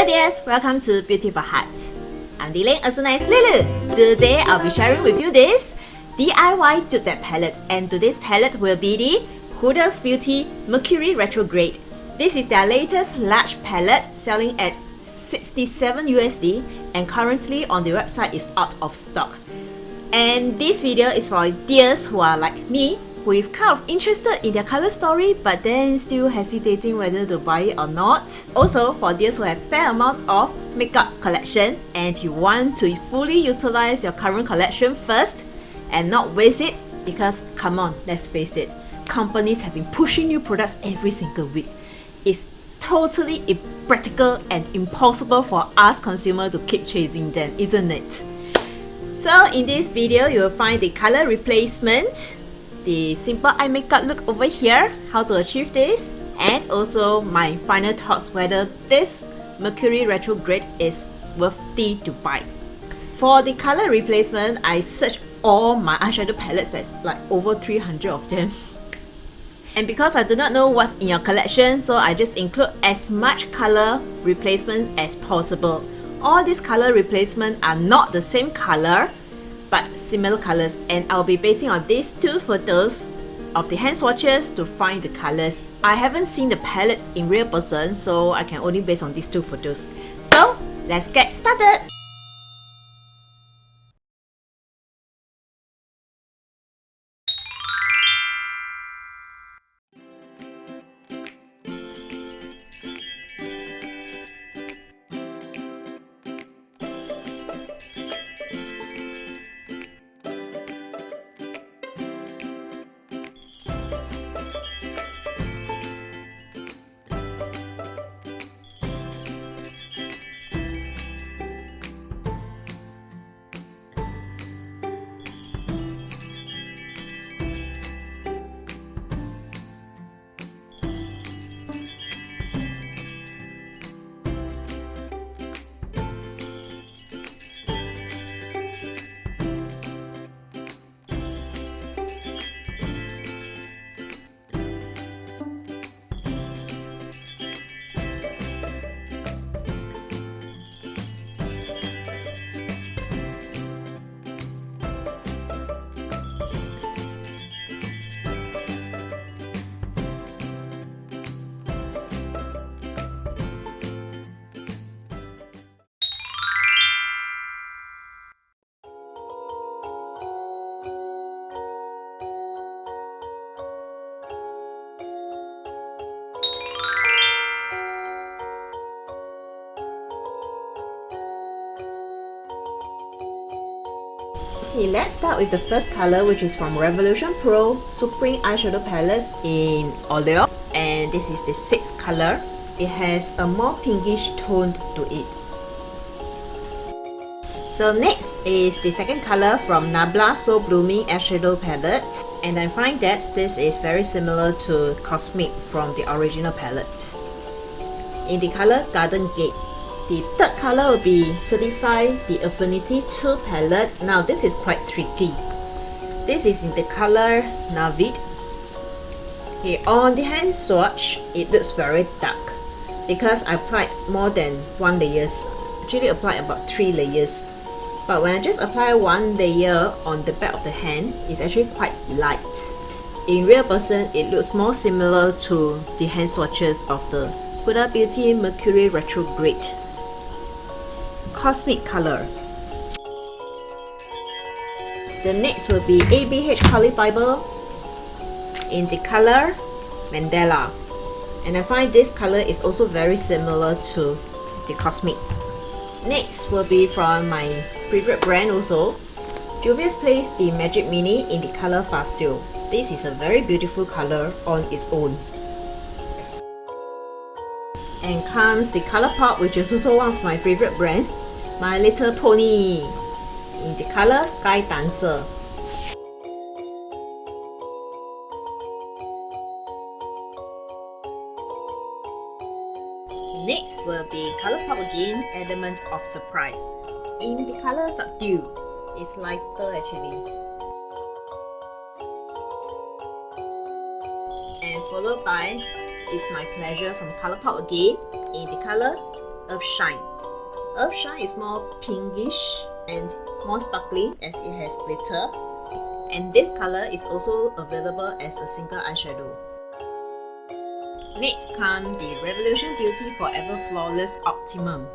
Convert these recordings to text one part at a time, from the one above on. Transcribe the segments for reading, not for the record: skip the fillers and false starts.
Hello dears, welcome to Beautiful Heart. I'm dealing as a nice Lulu. Today I'll be sharing with you this DIY Dupe palette, and today's palette will be the Huda's Beauty Mercury Retrograde. This is their latest large palette selling at 67 USD and currently on the website is out of stock. And this video is for dears who are like me, who is kind of interested in their color story but then still hesitating whether to buy it or not. Also for dears who have fair amount of makeup collection and you want to fully utilize your current collection first and not waste it, because come on, let's face it, companies have been pushing new products every single week. It's totally impractical and impossible for us consumers to keep chasing them, isn't it? So in this video, you will find the color replacement, the simple eye makeup look over here, how to achieve this, and also my final thoughts whether this Mercury Retrograde is worthy to buy. For the color replacement, I searched all my eyeshadow palettes, there's like over 300 of them. And because I do not know what's in your collection, so I just include as much color replacement as possible. All these color replacements are not the same color, but similar colors, and I'll be basing on these two photos of the hand swatches to find the colors. I haven't seen the palette in real person, so I can only base on these two photos. So let's get started! Okay, let's start with the first color, which is from Revolution Pro Supreme Eyeshadow Palettes in Olive, and this is the sixth color. It has a more pinkish tone to it. So next is the second color from Nabla So Blooming Eyeshadow Palette, and I find that this is very similar to Cosmic from the original palette. In the color Garden Gate. The third color will be Certify the Affinity 2 palette. Now this is quite tricky. This is in the color Navid. Okay, on the hand swatch, it looks very dark because I applied more than one layers. Actually applied about 3 layers. But when I just apply one layer on the back of the hand, it's actually quite light. In real person, it looks more similar to the hand swatches of the Huda Beauty Mercury Retrograde Cosmic color. The next will be ABH Color Bible in the color Mandela, and I find this color is also very similar to the Cosmic. Next will be from my favorite brand also, Juvia's Place the Magic Mini in the color Facio. This is a very beautiful color on its own. And comes the color pop, which is also one of my favorite brand, My Little Pony in the color Sky Dancer. Next will be color pop again, Element of Surprise in the color Subdue. It's lighter actually. And followed by It's My Pleasure from Colourpop again in the color Earth Shine. Earth Shine is more pinkish and more sparkling as it has glitter. And this color is also available as a single eyeshadow. Next comes the Revolution Beauty Forever Flawless Optimum.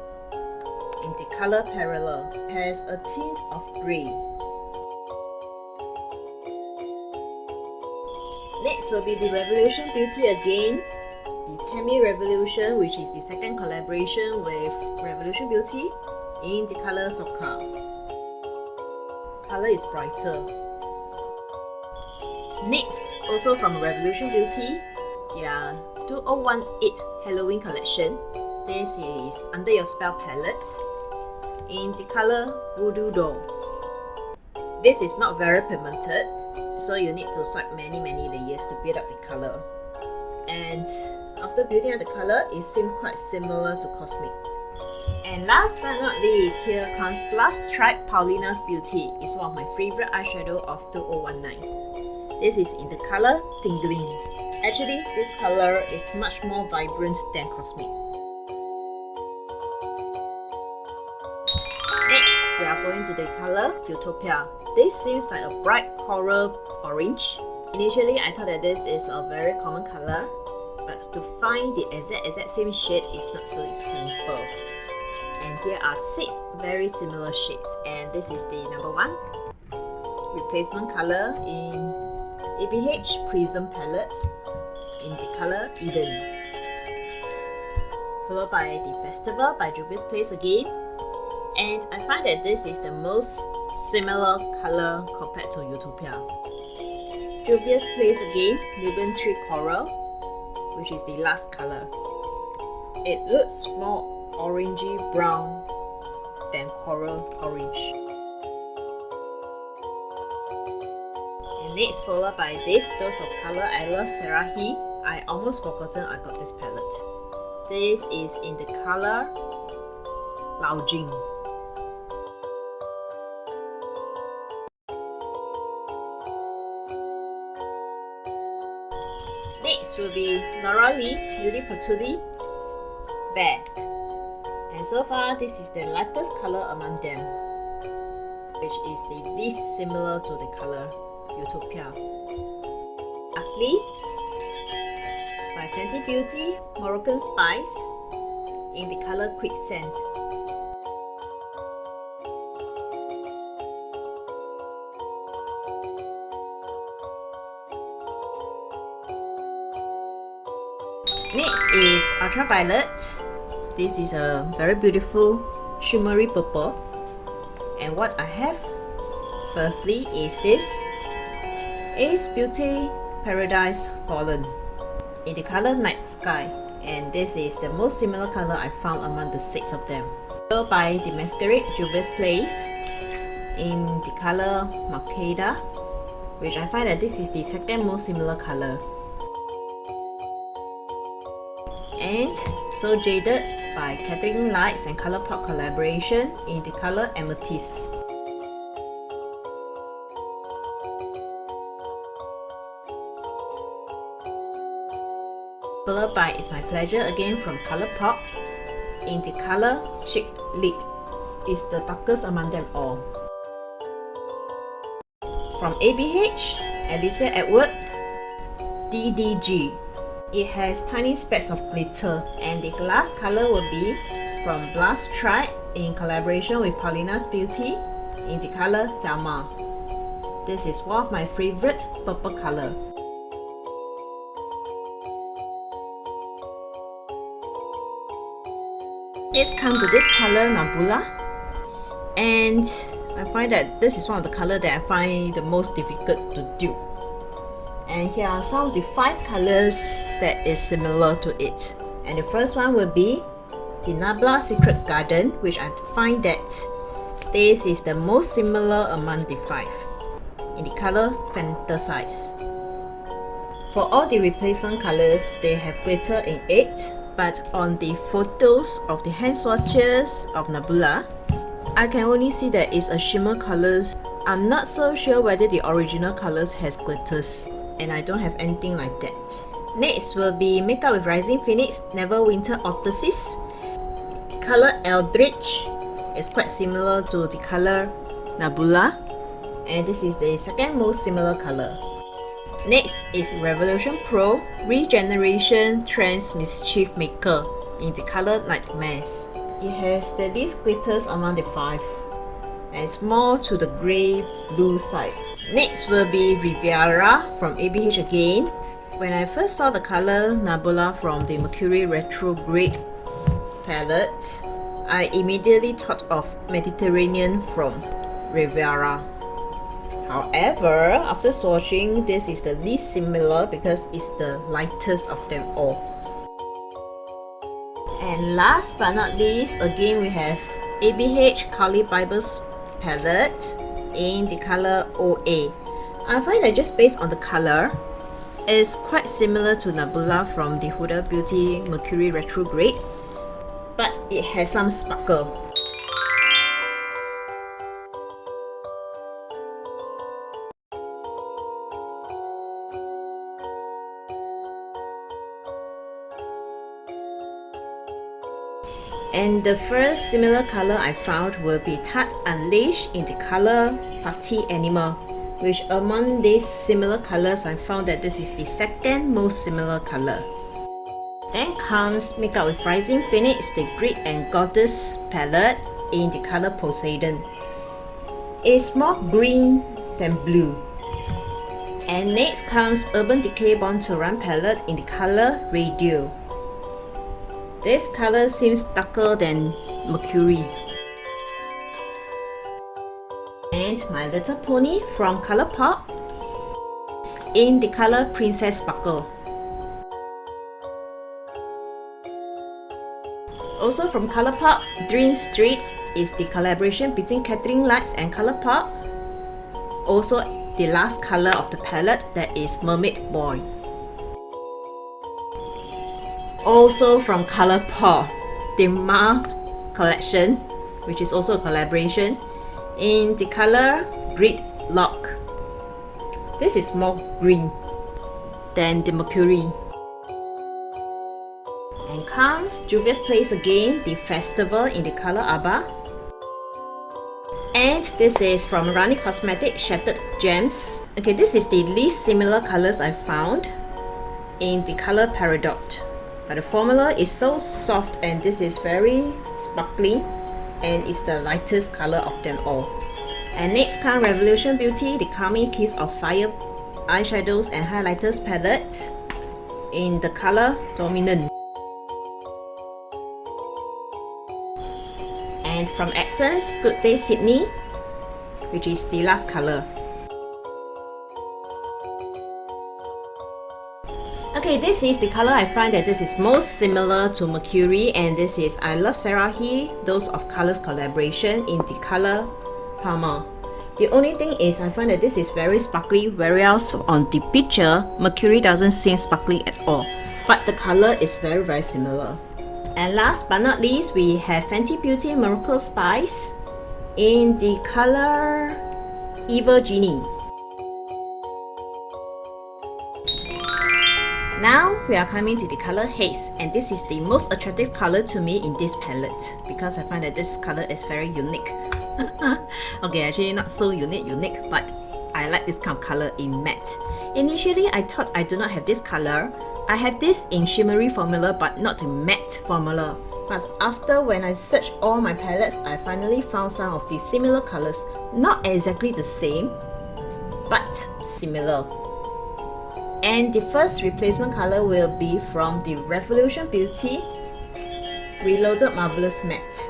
In the color Parallel, it has a tint of grey. Next will be the Revolution Beauty again, the Tammy Revolution, which is the second collaboration with Revolution Beauty, in the color Soka. Color is brighter. Next, also from Revolution Beauty, their 2018 Halloween collection. This is Under Your Spell palette in the color Voodoo Doll. This is not very pigmented, so you need to swipe many layers to build up the color. And after building up the color, it seems quite similar to Cosmic. And last but not least, here comes Plus Stripe Paulina's Beauty. It's one of my favorite eyeshadow of 2019. This is in the color Tingling. Actually, this color is much more vibrant than Cosmic. Next, we are going to the color Utopia. This seems like a bright coral orange. Initially, I thought that this is a very common color, but to find the exact same shade is not so simple. And here are 6 very similar shades, and this is the number 1 replacement color in ABH Prism palette in the color Eden, followed by the Festival by Dupe's Place again. And I find that this is the most similar color compared to Utopia. Dupe's Place again, Nubian Tree Coral, which is the last color. It looks more orangey brown than coral orange. And next, followed by this dose of color I Love Serahi. I almost forgotten I got this palette. This is in the color Lao Jing. Next will be Laura Lee Beauty Patchouli Bear. And so far, this is the lightest color among them, which is the least similar to the color Utopia. Lastly, by Fenty Beauty Moroccan Spice in the color Quicksand. Next is Ultraviolet. This is a very beautiful shimmery purple. And what I have firstly is this Ace Beauty Paradise Fallen in the color Night Sky. And this is the most similar color I found among the 6 of them. Followed by the Masquerade Juvia's Place in the color Makeda, which I find that this is the second most similar color. And So Jaded by Catherine Lights and Colourpop collaboration in the color Amethyst. Followed by It's My Pleasure again from Colourpop in the color Chick Lit. It's the darkest among them all. From ABH, Alicia Edward, DDG. It has tiny specks of glitter, and the last color will be from Blast Stripe in collaboration with Paulina's Beauty in the color Selma. This is one of my favorite purple color. Let's come to this color Nebula, and I find that this is one of the colors that I find the most difficult to dupe. And here are some of the 5 colors that is similar to it. And the first one will be the Nebula Secret Garden, which I find that this is the most similar among the 5 in the color Fantasize. For all the replacement colors, they have glitter in it, but on the photos of the hand swatches of Nebula, I can only see that it's a shimmer colors. I'm not so sure whether the original colors has glitters, and I don't have anything like that. Next will be Makeup with Rising Phoenix Neverwinter Orthosis, color Eldritch is quite similar to the color Nebula, and this is the second most similar color. Next is Revolution Pro Regeneration Trance Mischief Maker in the color Nightmares. It has these glitters among the 5, and it's more to the grey blue side. Next will be Riviera from ABH again. When I first saw the color Nebula from the Mercury Retrograde palette, I immediately thought of Mediterranean from Riviera. However, after swatching, this is the least similar because it's the lightest of them all. And last but not least, again we have ABH Kali Bibles palette in the color OA. I find that just based on the color, it's quite similar to Nebula from the Huda Beauty Mercury Retrograde, but it has some sparkle. And the first similar color I found will be Tarte Unleashed in the color Party Animal, which among these similar colors I found that this is the second most similar color. Then comes Makeup with Rising Phoenix, the Greek and Goddess palette in the color Poseidon. It's more green than blue. And next comes Urban Decay Born to Run palette in the color Radio. This color seems darker than Mercury. And My Little Pony from ColourPop in the color Princess Sparkle. Also from ColourPop, Dream Street is the collaboration between Catherine Lights and ColourPop. Also the last color of the palette, that is Mermaid Boy. Also from ColourPop, the Ma collection, which is also a collaboration, in the color Gridlock. This is more green than the Mercury. And comes Juvia's Place again, the Festival in the color Abba. And this is from Rani Cosmetics Shattered Gems. Okay, this is the least similar colors I found in the color Peridot. But the formula is so soft and this is very sparkling, and it's the lightest color of them all. And next comes Revolution Beauty, the Calming Kiss of Fire eyeshadows and highlighters palette in the color Dominant. And from Essence, Good Day Sydney, which is the last color. Okay, this is the color I find that this is most similar to Mercury, and this is I Love Sarahi, Those of Colors collaboration in the color Palmer. The only thing is I find that this is very sparkly, whereas on the picture, Mercury doesn't seem sparkly at all. But the color is very similar. And last but not least, we have Fenty Beauty Miracle Spice in the color Evil Genie. Now we are coming to the color Haze, and this is the most attractive color to me in this palette because I find that this color is very unique. Okay, actually not so unique, but I like this kind of color in matte. Initially, I thought I do not have this color. I have this in shimmery formula but not the matte formula. But after when I searched all my palettes, I finally found some of these similar colors. Not exactly the same, but similar. And the first replacement color will be from the Revolution Beauty Reloaded Marvelous Matte.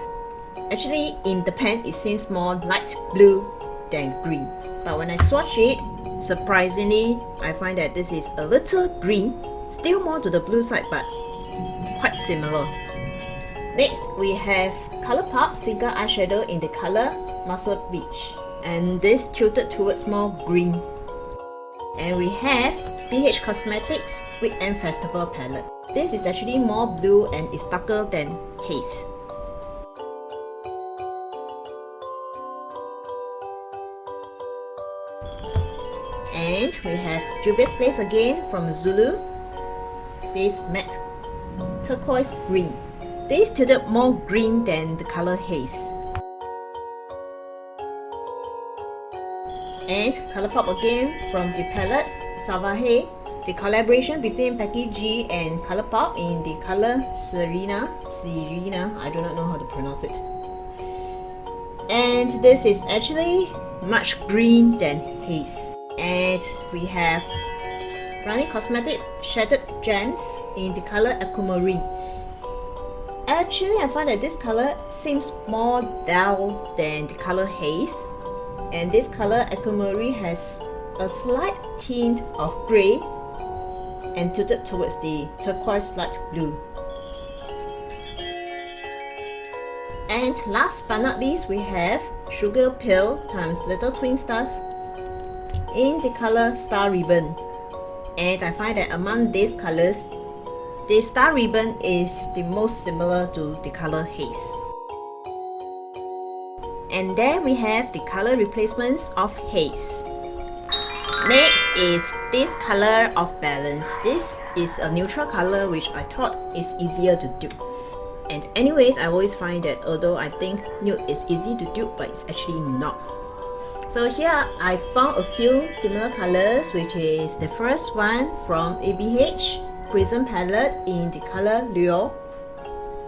Actually, in the pan, it seems more light blue than green. But when I swatch it, surprisingly, I find that this is a little green, still more to the blue side, but quite similar. Next, we have ColourPop Cigar Eyeshadow in the color Muscle Beach. And this tilted towards more green. And we have BH Cosmetics Weekend Festival palette. This is actually more blue and is darker than Haze. And we have Juvia's Place again from Zulu. This matte turquoise green. This tilted more green than the color Haze. And Colourpop again from the palette Savahe. The collaboration between Becky G and Colourpop in the color Serena, I do not know how to pronounce it. And this is actually much green than Haze. And we have Running Cosmetics Shattered Gems in the color Aquamarine. Actually, I find that this color seems more dull than the color Haze. And this color Aquamarine has a slight tint of grey and tilted towards the turquoise light blue. And last but not least, we have Sugar Pill times Little Twin Stars in the color Star Ribbon. And I find that among these colors, the Star Ribbon is the most similar to the color Haze. And there we have the color replacements of Haze. Next is this color of Balance. This is a neutral color which I thought is easier to do. And anyways, I always find that although I think nude is easy to do, but it's actually not. So here I found a few similar colors, which is the first one from ABH Prism palette in the color Lure.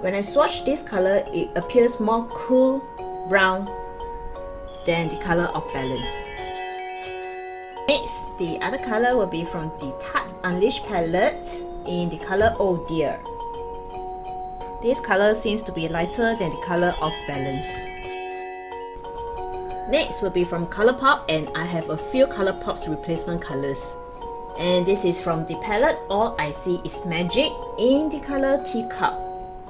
When I swatch this color, it appears more cool brown than the color of Balance. Next, the other color will be from the Tarte Unleashed palette in the color Oh Dear. This color seems to be lighter than the color of Balance. Next will be from Colourpop, and I have a few Colourpop's replacement colors. And this is from the palette All I See Is Magic in the color Teacup.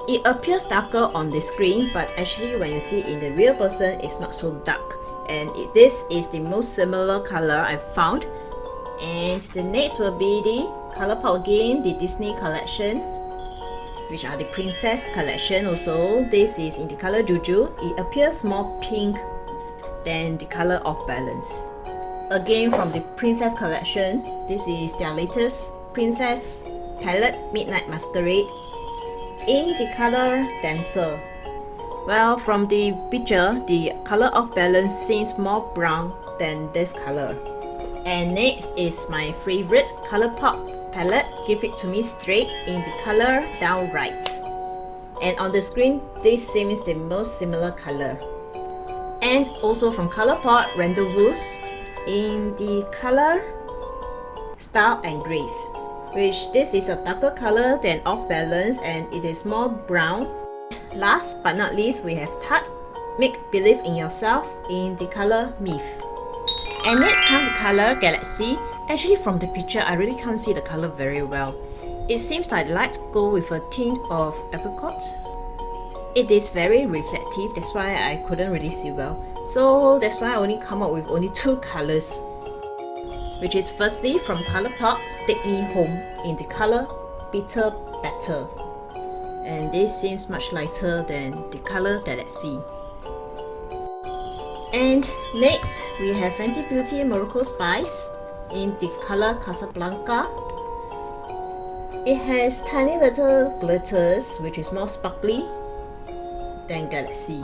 It appears darker on the screen, but actually when you see in the real person, it's not so dark. And this is the most similar color I've found. And the next will be the Colourpop again, the Disney collection, which are the Princess collection also. This is in the color Juju. It appears more pink than the color of Balance. Again from the Princess collection, this is their latest Princess palette Midnight Masquerade in the color Dancer. Well, from the picture, the color of Balance seems more brown than this color. And next is my favorite Colourpop palette, Give It To Me Straight in the color Downright. And on the screen, this seems the most similar color. And also from Colourpop, Rendezvous in the color Style and Grace, which this is a darker color than Off Balance and it is more brown. Last but not least, we have Tarte Make Believe in Yourself in the color Myth. And next comes the color Galaxy. Actually from the picture, I really can't see the color very well. It seems like I'd like to go with a tint of apricot. It is very reflective, that's why I couldn't really see well. So that's why I only come up with only two colors, which is firstly from Colourpop, Take Me Home in the color Bitter Better. And this seems much lighter than the color Galaxy. And next, we have Fenty Beauty Morocco Spice in the color Casablanca. It has tiny little glitters, which is more sparkly than Galaxy.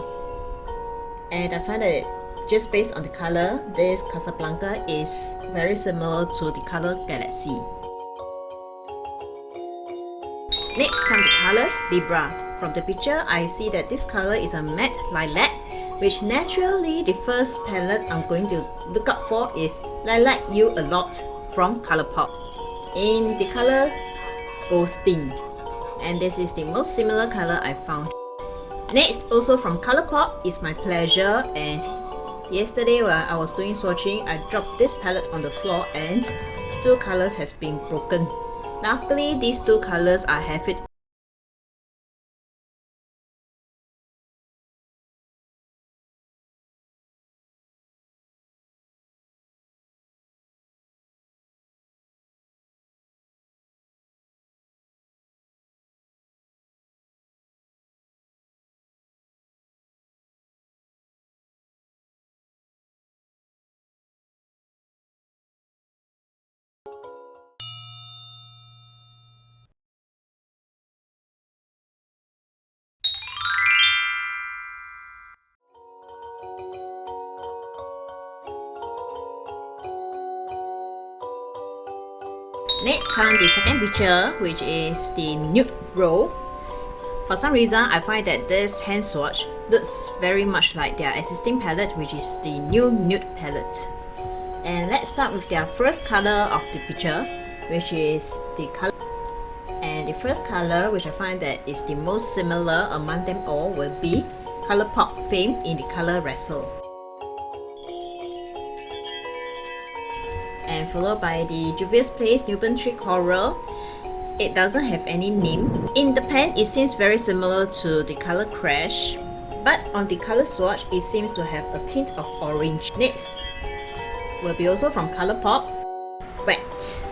And I find that just based on the color, this Casablanca is very similar to the color Galaxy. Next comes the color Libra. From the picture, I see that this color is a matte lilac, which naturally the first palette I'm going to look up for is Lilac You A Lot from Colourpop in the color Ghosting. And this is the most similar color I found. Next, also from Colourpop, is My Pleasure, and yesterday while I was doing swatching, I dropped this palette on the floor and two colors has been broken. Luckily, these two colors I have it Next comes the second picture, which is the nude roll. For some reason, I find that this hand swatch looks very much like their existing palette, which is the new nude palette. And let's start with their first color of the picture, which is the color. And the first color, which I find that is the most similar among them all, will be Colourpop Fame in the color Wrestle. And followed by the Juvia's Place Nubian Tree Coral. It doesn't have any name. In the pen, it seems very similar to the color Crash, but on the color swatch, it seems to have a tint of orange. Next will be also from Colourpop. Wet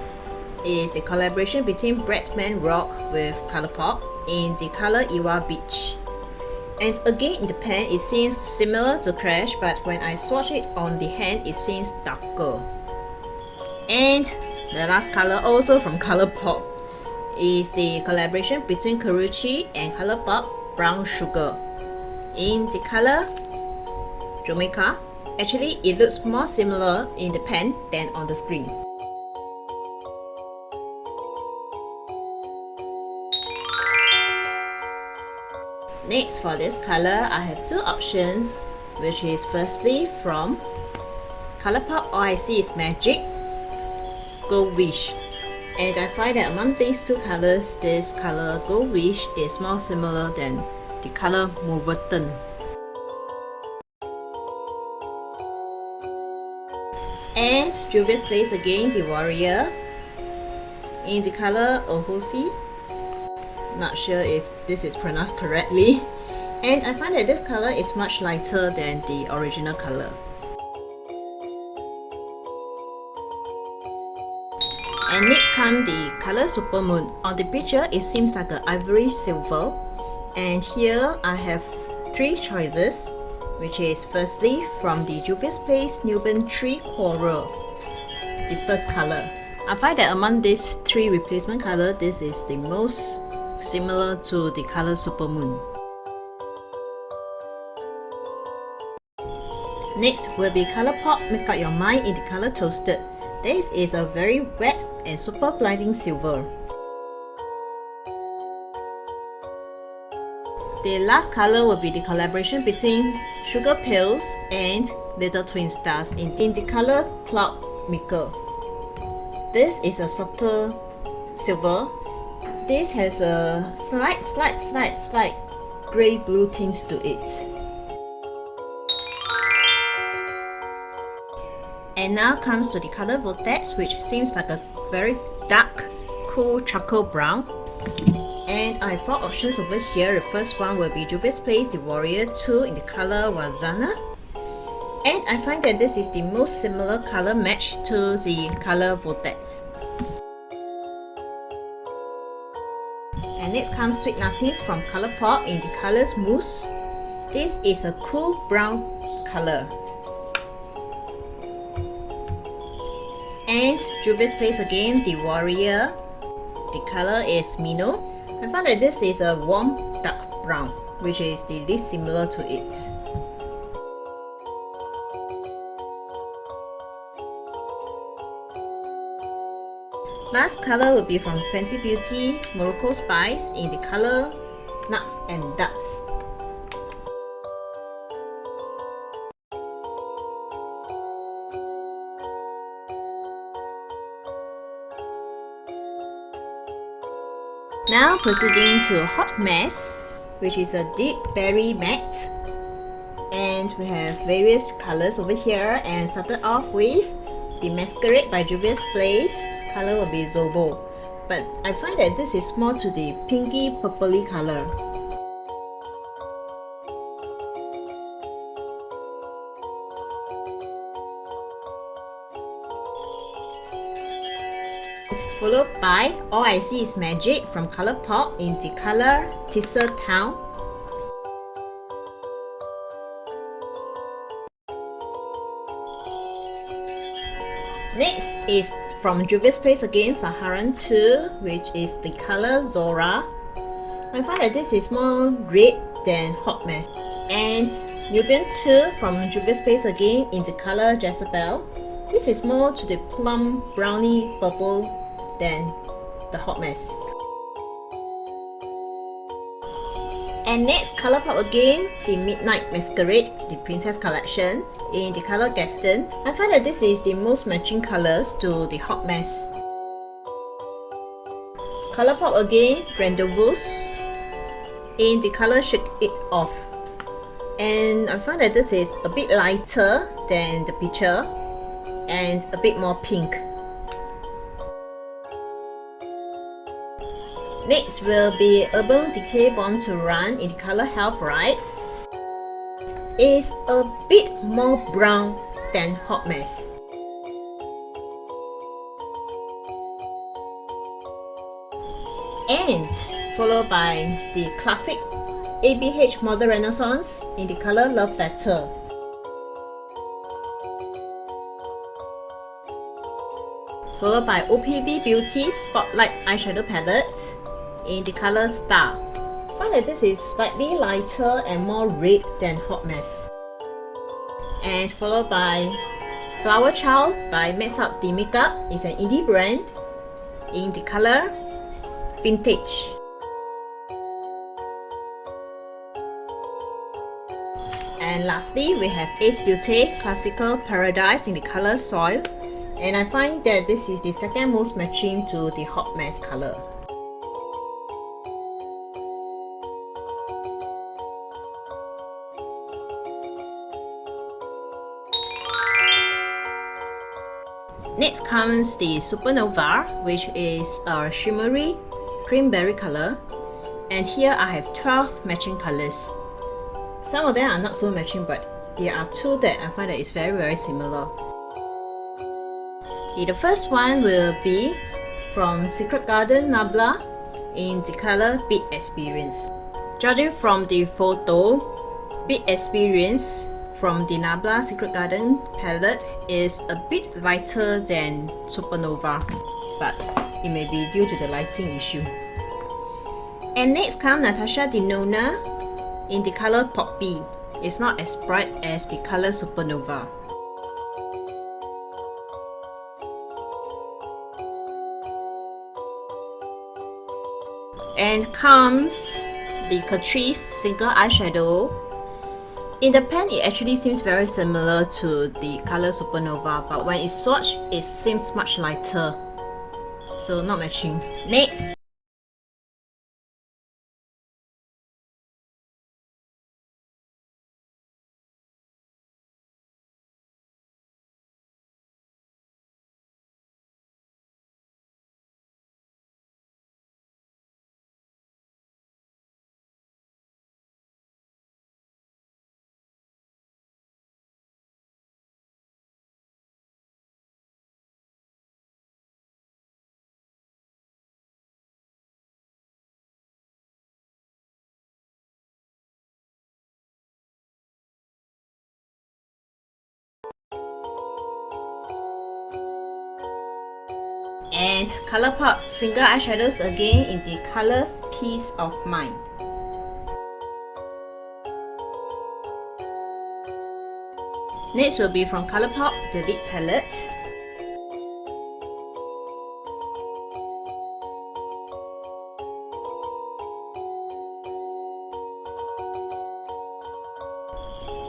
is the collaboration between Bradman Rock with Colourpop in the color Iwa Beach. And again in the pen, it seems similar to Crash, but when I swatch it on the hand, it seems darker. And the last color, also from Colourpop, is the collaboration between Karuchi and Colourpop Brown Sugar in the color Jamaica. Actually, it looks more similar in the pen than on the screen. Next, for this color, I have two options, which is firstly from Colourpop All I See Is Magic, Gold Wish. And I find that among these two colors, this color Gold Wish is more similar than the color Mauveton. And Juvia's Place again, the Warrior, in the color Ohosi. Not sure if this is pronounced correctly. And I find that this color is much lighter than the original color. And next comes the color Supermoon. On the picture, it seems like an ivory silver. And here I have three choices, which is firstly from the Juvia's Place Nubian Tree Coral, the first color. I find that among these three replacement colors, this is the most similar to the color Supermoon. Next will be Colourpop Make Up Your Mind in the color Toasted. This is a very wet and super blinding silver. The last color will be the collaboration between Sugar Pills and Little Twin Stars in the color Cloud Maker. This is a subtle silver. This has a slight grey-blue tint to it. And now comes to the color Vortex, which seems like a very dark, cool charcoal brown. And I have four options over here. The first one will be Juvia's Place The Warrior 2 in the color Wazana. And I find that this is the most similar color match to the color Vortex. And next comes Sweet Nothings from Colourpop in the colors Mousse. This is a cool brown color. And Juvia's Place again, The Warrior. The color is Mino. I found that this is a warm dark brown, which is the least similar to it. Last color will be from Fenty Beauty Morocco Spice in the color Nuts and Ducks. Now proceeding to Hot Mess, which is a deep berry matte. And we have various colors over here, and started off with the Masquerade by Juvia's Place. Color will be Zobo. But I find that this is more to the pinky purpley color. Followed by All I See Is Magic from Colourpop in the color Teaser Town. Next is from Juvia's Place again, Saharan 2, which is the color Zora. I find that this is more red than Hot Mess. And Nubian 2 from Juvia's Place again in the color Jezebel. This is more to the plum brownie purple than the Hot Mess. And next, Colourpop again, the Midnight Masquerade, the Princess Collection in the color Gaston. I find that this is the most matching colors to the Hot Mess. Colourpop again, Rendezvous in the color Shake It Off. And I find that this is a bit lighter than the picture and a bit more pink. Next will be Urban Decay Born to Run in the color Health Right. It's a bit more brown than Hot Mess. And followed by the classic ABH Model Renaissance in the color Love Letter. Followed by OPV Beauty Spotlight Eyeshadow Palette in the color Star. I find that this is slightly lighter and more red than Hot Mess. And followed by Flower Child by Mix Up The Makeup. It's an indie brand in the color Vintage. And lastly, we have Ace Beauty Classical Paradise in the color Soil. And I find that this is the second most matching to the Hot Mess color. Next comes the Supernova, which is a shimmery creamberry color. And here I have 12 matching colors. Some of them are not so matching, but there are two that I find that is very similar. Okay, the first one will be from Secret Garden Nabla in the color Beat Experience. Judging from the photo, Beat Experience from the Nabla Secret Garden palette is a bit lighter than Supernova, but it may be due to the lighting issue. And next comes Natasha Denona in the color Poppy. It's not as bright as the color Supernova. And comes the Catrice Single Eyeshadow. In the pen, it actually seems very similar to the color Supernova, but when it's swatched, it seems much lighter. So not matching. Next. And Colourpop Single Eyeshadows again in the color Peace of Mind. Next will be from Colourpop, the lip palette.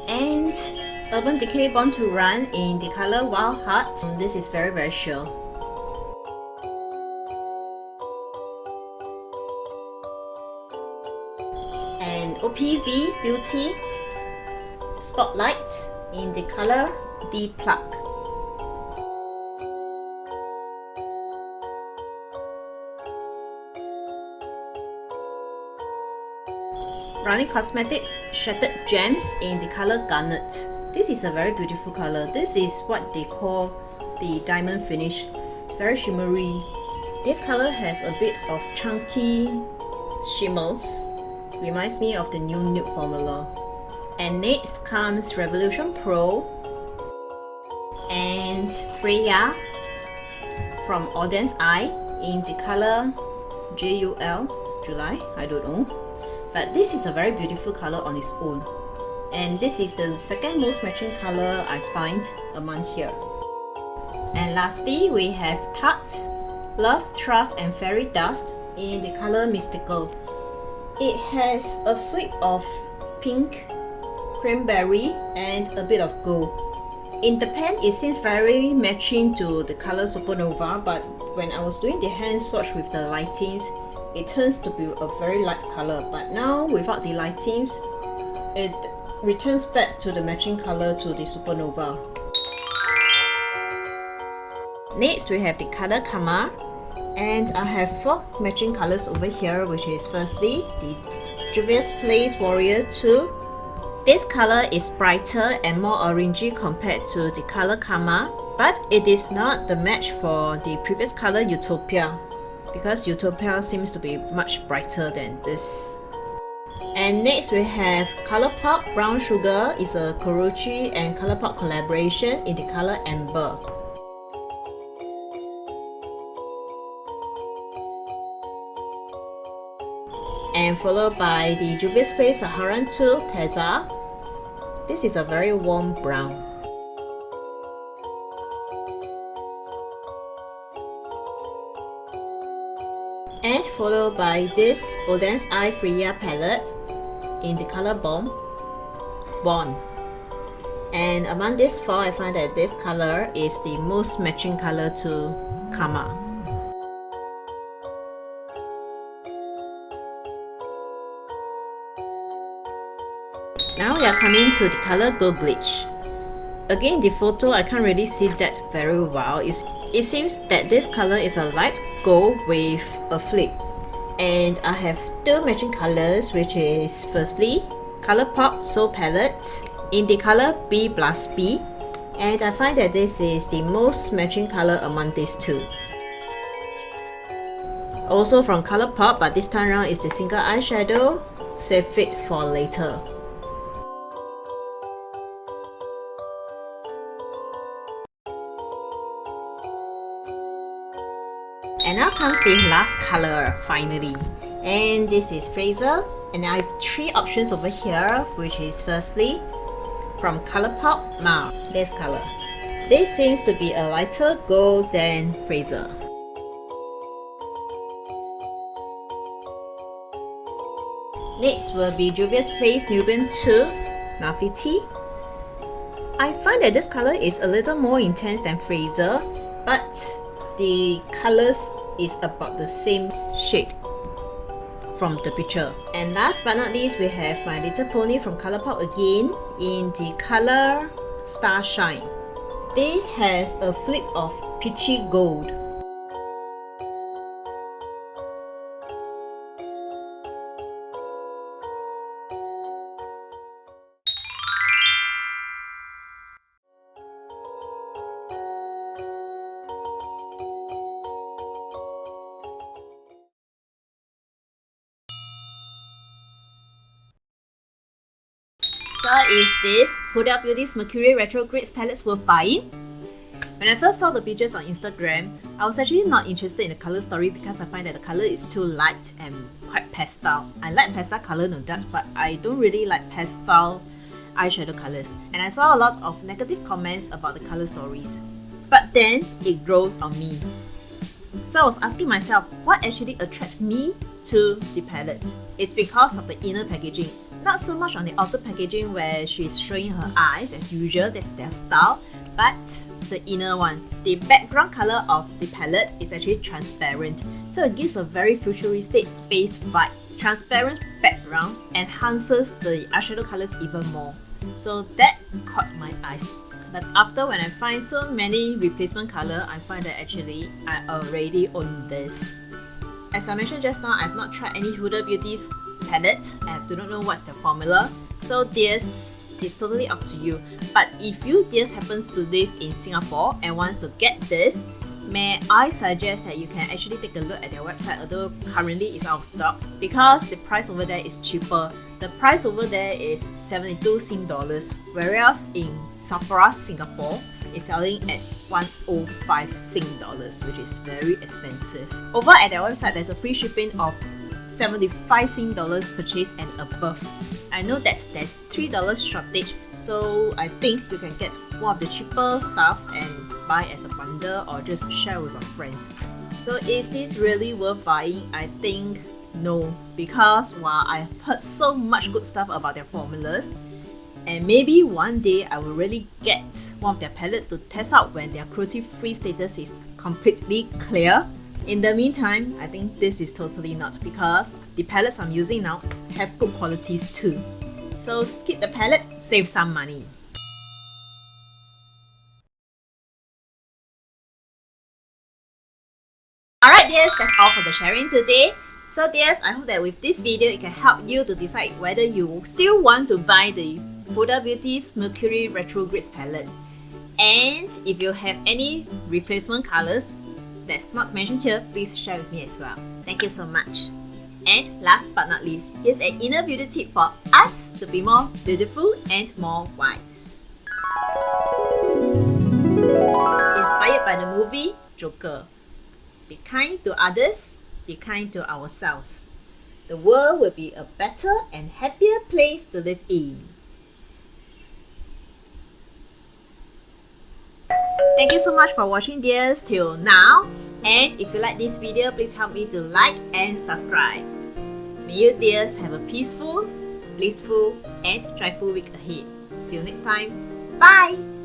And Urban Decay Born to Run in the color Wild Heart. This is very sheer. And OPV Beauty Spotlight in the color D Plug. Brownie Cosmetics Shattered Gems in the color Garnet. This is a very beautiful color. This is what they call the diamond finish. It's very shimmery. This color has a bit of chunky shimmers. Reminds me of the new nude formula. And next comes Revolution Pro and Freya from Audience Eye in the color JUL, July, I don't know. But this is a very beautiful color on its own. And this is the second most matching color I find among here. And lastly, we have Tarte Love, Trust and Fairy Dust in the color Mystical. It has a flip of pink, cranberry and a bit of gold. In the pen, it seems very matching to the color Supernova, but when I was doing the hand swatch with the lightings, it turns to be a very light color. But now without the lightings, it returns back to the matching color to the Supernova. Next, we have the color Karma, and I have 4 matching colors over here, which is firstly the Juvia's Place Warrior 2. This color is brighter and more orangey compared to the color Karma, but it is not the match for the previous color Utopia, because Utopia seems to be much brighter than this. And next we have Colourpop Brown Sugar. Is a Kurochi and Colourpop collaboration in the color Amber. And followed by the Juvia's Place Saharan 2 Teza. This is a very warm brown. And followed by this Oden's Eye Freya palette in the color Bond. And among these 4, I find that this color is the most matching color to Karma. Now we are coming to the color Gold Glitch. Again, the photo I can't really see that very well. It seems that this color is a light gold with a flip. And I have 2 matching colors, which is firstly Colourpop Soul Palette in the color B+B. And I find that this is the most matching color among these 2. Also from Colourpop, but this time around is the single eyeshadow. Save it for later. And now comes the last color, finally. And this is Fraser. And I have 3 options over here, which is firstly from Colourpop Now, this color. This seems to be a lighter gold than Fraser. Next will be Juvia's Place Nubian 2 Nafiti. I find that this color is a little more intense than Fraser, but the colors is about the same shade from the picture. And last but not least, we have My Little Pony from Colourpop again in the color Starshine. This has a flip of peachy gold. So is this Huda Beauty's Mercury Retrograde palettes worth buying? When I first saw the pictures on Instagram, I was actually not interested in the color story because I find that the color is too light and quite pastel. I like pastel color, no doubt, but I don't really like pastel eyeshadow colors. And I saw a lot of negative comments about the color stories. But then it grows on me. So I was asking myself, what actually attracts me to the palette? It's because of the inner packaging. Not so much on the outer packaging where she's showing her eyes as usual, that's their style, but the inner one. The background color of the palette is actually transparent, so it gives a very futuristic space vibe. Transparent background enhances the eyeshadow colors even more. So that caught my eyes. But after when I find so many replacement color, I find that actually I already own this. As I mentioned just now, I've not tried any Huda Beauty's palette. I do not know what's the formula. So this is totally up to you. But if you just happens to live in Singapore and wants to get this, may I suggest that you can actually take a look at their website, although currently it's out of stock, because the price over there is cheaper. The price over there is 72 Sing dollars, whereas in Sephora Singapore is selling at 105 Sing dollars, which is very expensive. Over at their website, there's a free shipping of 75 Sing dollars purchase and above. I know that there's $3 shortage, so I think you can get one of the cheaper stuff and buy as a bundle or just share with your friends. So is this really worth buying? I think no, because while I've heard so much good stuff about their formulas, and maybe one day I will really get one of their palettes to test out when their cruelty-free status is completely clear. In the meantime, I think this is totally not, because the palettes I'm using now have good qualities too. So skip the palette, save some money. Alright dears, that's all for the sharing today. So dears, I hope that with this video it can help you to decide whether you still want to buy the Huda Beauty's Mercury Retrograde palette. And if you have any replacement colors that's not mentioned here, please share with me as well. Thank you so much. And last but not least, here's an inner beauty tip for us to be more beautiful and more wise. Inspired by the movie Joker. Be kind to others, be kind to ourselves. The world will be a better and happier place to live in. Thank you so much for watching dears till now. And if you like this video, please help me to like and subscribe. May you dears have a peaceful, blissful and joyful week ahead. See you next time. Bye!